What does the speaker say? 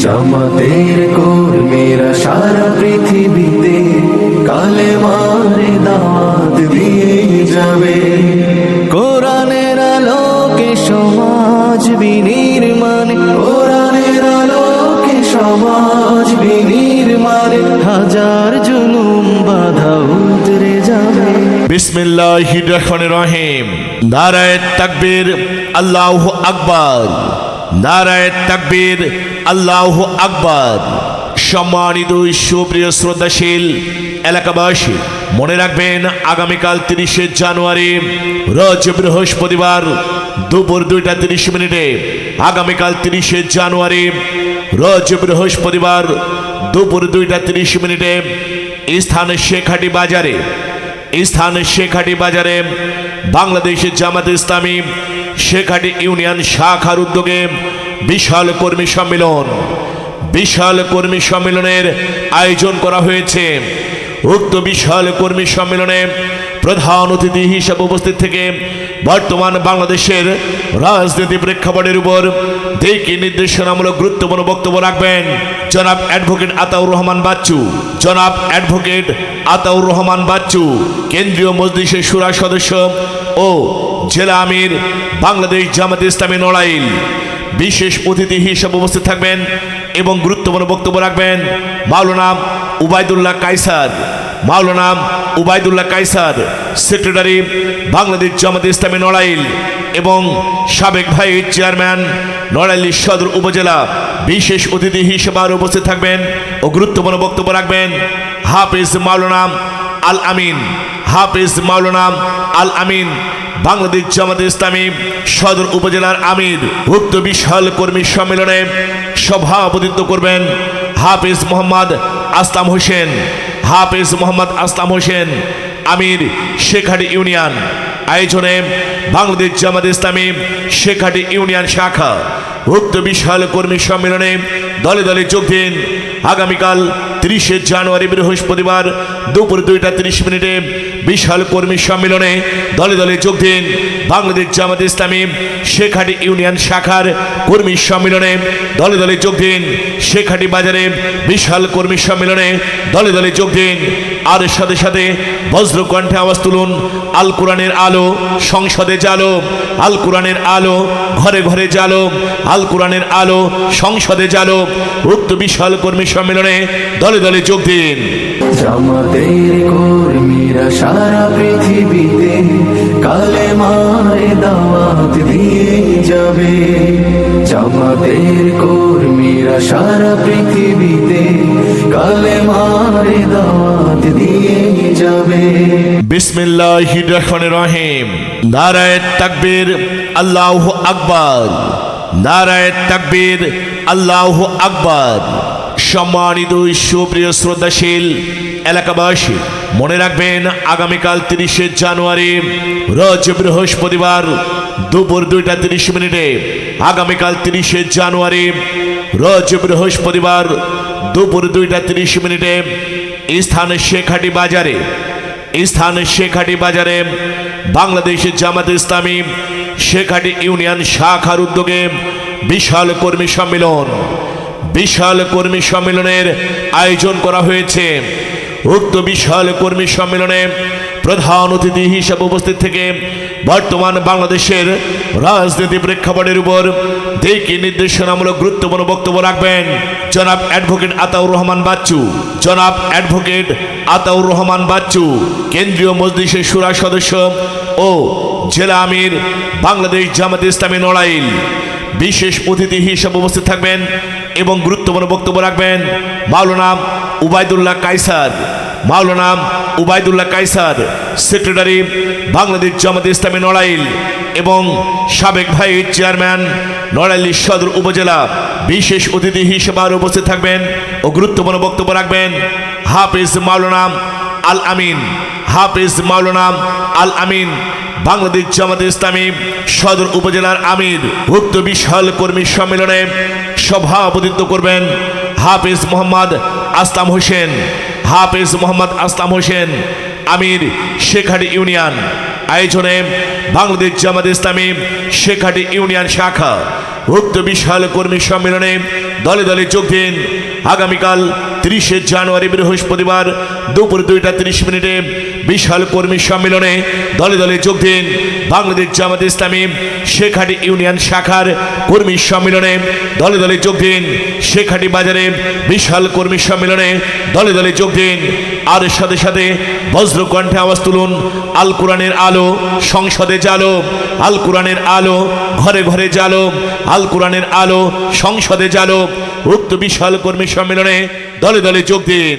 জামাতের কর্মীরা সারা পৃথিবীতে কালেমার দাওয়াত দিয়ে যাবে। কোরআনের আলোকে সমাজ বিনির্মাণে, কোরআনের আলোকে সমাজ বিনির্মাণে হাজার জুলুম বাধা উতরে যাবে। বিসমিল্লাহির রহমানির রহিম। নারায়ে তাকবীর, আল্লাহু আকবার। নারায়ে তাকবীর, আল্লাহু আকবার। সম্মানিত সুপ্রিয় শ্রদ্ধাশীল এলাকাবাসী, মনে রাখবেন আগামীকাল 30শে জানুয়ারি রোজ বৃহস্পতিবার দুপুর 2:30 আগামীকাল 30শে জানুয়ারি রোজ বৃহস্পতিবার দুপুর 2:30 স্থান শেখাটি বাজারে, স্থান শেখাটি বাজারে বাংলাদেশ জামাত ইসলামী শেখাটি ইউনিয়ন শাখার উদ্যোগে বিশাল কর্মী সম্মেলন, বিশাল কর্মী সম্মেলনের আয়োজন করা হয়েছে। উক্ত বিশাল কর্মী সম্মেলনে প্রধান অতিথি হিসেবে উপস্থিত থেকে বর্তমান বাংলাদেশের রাজনীতি প্রেক্ষাপটের উপর দিক নির্দেশনামূলক গুরুত্বপূর্ণ বক্তব্য রাখবেন জনাব অ্যাডভোকেট আতাউর রহমান বাচ্চু। জনাব অ্যাডভোকেট আতাউর রহমান বাচ্চু, কেন্দ্রীয় মজলিসের শুরা সদস্য ও জেলা আমির, বাংলাদেশ জামাত ইসলামী নড়াইল। বিশেষ অতিথি হিসেবে উপস্থিত থাকবেন এবং গুরুত্বপূর্ণ বক্তব্য রাখবেন মাওলানা উবাইদুল্লাহ কায়সার। মাওলানা উবাইদুল্লাহ কায়সার, সেক্রেটারি, বাংলাদেশ জামাত ইসলামী নড়াইল এবং সাবেক ভাইস চেয়ারম্যান নড়াইল সদর উপজেলা। বিশেষ অতিথি হিসেবে আরও উপস্থিত থাকবেন ও গুরুত্বপূর্ণ বক্তব্য রাখবেন হাফেজ মাওলানা আল আমিন। হাফেজ মাওলানা আল আমিন, বাংলাদেশ জামাত ইসলামী সদর উপজেলার আমির। উক্ত বিশাল কর্মী সম্মেলনে সভাপতিত্ব করবেন হাফেজ মোহাম্মদ আসলাম হোসেন। হাফেজ মোহাম্মদ আসলাম হোসেন, আমির শেখাটি ইউনিয়ন। আয়োজনে বাংলাদেশ জামাত ইসলামী শেখাটি ইউনিয়ন শাখা। উক্ত বিশাল কর্মী সম্মেলনে দলে দলে যোগ দিন। আগামীকাল 30শে জানুয়ারি বৃহস্পতিবার দুপুর 2:30 বিশাল কর্মী সম্মেলনে দলে দলে যোগ দিন। বাংলাদেশ জামাত ইসলামী শেখাটি ইউনিয়ন শাখার কর্মী সম্মেলনে দলে দলে যোগ দিন। শেখাটি বাজারে বিশাল কর্মী সম্মেলনে দলে দলে যোগ দিন। আর সাথে সাথে বজ্রকণ্ঠে আওয়াজ তুলুন, আল কোরআনের আলো সংসদে জালো, আল কোরআনের আলো ঘরে ঘরে জালো, আল কোরআনের আলো সংসদে জালো। উক্ত বিশাল কর্মী সম্মেলনে দলে দলে যোগ দিন। জামাতের কর্মীরা সারা পৃথিবীতে কালেমার দাওয়াত দিয়ে যাবে। জামাতের কর্মীরা সারা পৃথিবীতে কালেমার দাওয়াত দিয়ে যাবে। বিসমিল্লাহির রহমানির রহিম। নারায়ে তাকবীর, আল্লাহু আকবার। নারায়ে তাকবীর, আল্লাহু আকবার। সম্মানিত সুপ্রিয় শ্রদ্ধাশীল এলাকাবাসী, মনে রাখবেন আগামীকাল 30শে জানুয়ারি রোজ বৃহস্পতিবার দুপুর 2:30 আগামীকাল 30শে জানুয়ারি রোজ বৃহস্পতিবার দুপুর 2:30 স্থান শেখাটি বাজারে, স্থান শেখাটি বাজারে বাংলাদেশ জামাত ইসলামী শেখাটি ইউনিয়ন শাখার উদ্যোগে বিশাল কর্মী সম্মেলন, বিশাল কর্মী সম্মেলনের আয়োজন করা হয়েছে। উক্ত বিশাল কর্মী সম্মেলনে প্রধান অতিথি হিসেবে উপস্থিত থেকে বর্তমান বাংলাদেশের রাজনীতি প্রেক্ষাপটের উপর দিক নির্দেশনামূলক গুরুত্বপূর্ণ বক্তব্য রাখবেন জনাব অ্যাডভোকেট আতাউর রহমান বাচ্চু। জনাব অ্যাডভোকেট আতাউর রহমান বাচ্চু, কেন্দ্রীয় মজলিসের শুরা সদস্য ও জেলা আমির, বাংলাদেশ জামাত ইসলামী নড়াইল। বিশেষ অতিথি হিসেবে উপস্থিত থাকবেন এবং গুরুত্বপূর্ণ বক্তব্য রাখবেন মাওলানা উবাইদুল্লাহ কায়সার। মাওলানা উবাইদুল্লাহ কায়সার, সেক্রেটারি, বাংলাদেশ জামাত ইসলামী নড়াইল এবং সাবেক ভাইস চেয়ারম্যান নড়াইল সদর উপজেলা। বিশেষ অতিথি হিসেবে আরও উপস্থিত থাকবেন ও গুরুত্বপূর্ণ বক্তব্য রাখবেন হাফেজ মাওলানা আল আমিন। হাফেজ মাওলানা আল আমিন, বাংলাদেশ জামাত ইসলামী সদর উপজেলার আমির। উক্ত বিশাল কর্মী সম্মেলনে সভাপতিত্ব করবেন হাফেজ মোহাম্মদ আসলাম হোসেন। হাফেজ মোহাম্মদ আসলাম হোসেন, আমির শেখাটি ইউনিয়ন। আয়োজনে বাংলাদেশ জামাত ইসলামী শেখাটি ইউনিয়ন শাখা উক্ত বিশাল কর্মী সম্মেলনে দলে দলে যোগ দিন। আগামীকাল 30শে জানুয়ারি বৃহস্পতিবার দুপুর 2:30 বিশাল কর্মী সম্মেলনে দলে দলে যোগ দিন। বাংলাদেশ জামাত ইসলামী শেখাটি ইউনিয়ন শাখার কর্মী সম্মেলনে দলে দলে যোগ দিন। শেখাটি বাজারে বিশাল কর্মী সম্মেলনে দলে দলে যোগ দিন। আর সাথে সাথে বজ্রকণ্ঠে আওয়াজ তুলুন, আল কোরআনের আলো সংসদে জ্বালো, আল কোরআনের আলো ঘরে ঘরে জ্বালো, আল কোরআনের আলো সংসদে জ্বালো। উক্ত বিশাল কর্মী সম্মেলনে দলে দলে যোগ দিন।